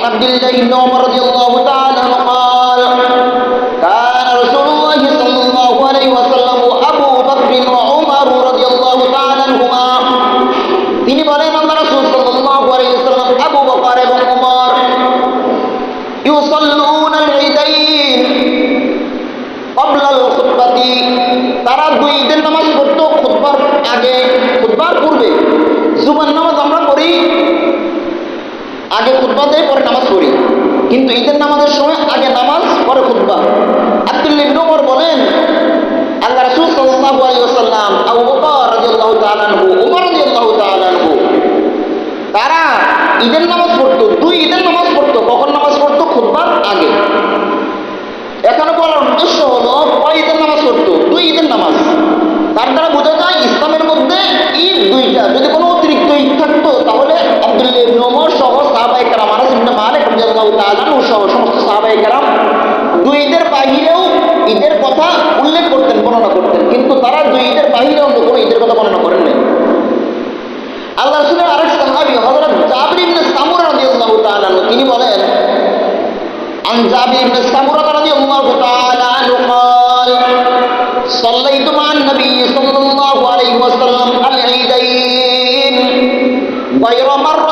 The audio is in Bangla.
عبد الله بن عمر رضي الله تعالى عنه قال كان رسول الله صلى الله عليه وسلم أبو بكر وعمر رضي الله تعالى عنهما তিনি বলেন আল্লাহ রাসূল সাল্লাল্লাহু আলাইহি ওয়াসাল্লাম আবু বকর এবং ওমর ইউসাল্লুনা আল-ঈদাইন ক্বাবলা আল-খুতবাতি তারা দুই ঈদের নামাজ পড়তো খুতবার আগে খুতবার পূর্বে। জুমার নামাজ আমরা পড়ি আগে খুতবা দেই পরে নামাজ পড়ি, কিন্তু ঈদের নামাজের সময় আগে নামাজ পরে খুতবা। আব্দুল্লাহ ইবনে ওমর বলেন আল্লাহ রাসূল সাল্লাল্লাহু আলাইহি ওয়াসাল্লাম আবু বকর রাদিয়াল্লাহু তাআলা আনহু ওমর রাদিয়াল্লাহু তাআলা আনহু তারা ঈদের নামাজ পড়তো, দুই ঈদের নামাজ পড়তো। কখন নামাজ পড়তো? খুতবার আগে। এখানে বলার উদ্দেশ্য হলো কয় ঈদের নামাজ পড়তো? দুই ঈদের নামাজ। তার দ্বারা বোঝা যায় ইসলামের মধ্যে ঈদ দুইটা। যদি কোনো অতিরিক্ত ঈদ থাকতো তাহলে আব্দুল্লাহ ইবনে ওমর সহ সাহাবায়ে কেরাম আনাস ইবনে মালিক রাদিয়াল্লাহু তাআলা আনহু সহ সমস্ত সাহাবায়ে কেরাম দুই ঈদের বাহিরেও ঈদের কথা উল্লেখ করতেন, বর্ণনা করতেন, কিন্তু তারা দুই ঈদের বাহিরেও অন্য কোনো ঈদের কথা বর্ণনা করেন নাই। আল্লাহ রাসূলের আরেক সাহাবী হযরত জাবির ইবনে সামুরা রাদিয়াল্লাহু তাআলা আনহু তিনি বলেন عن جابر بن سمرة رضي الله تعالى عنه قال صليت مع النبي صلى الله عليه وسلم العيدين غير مرة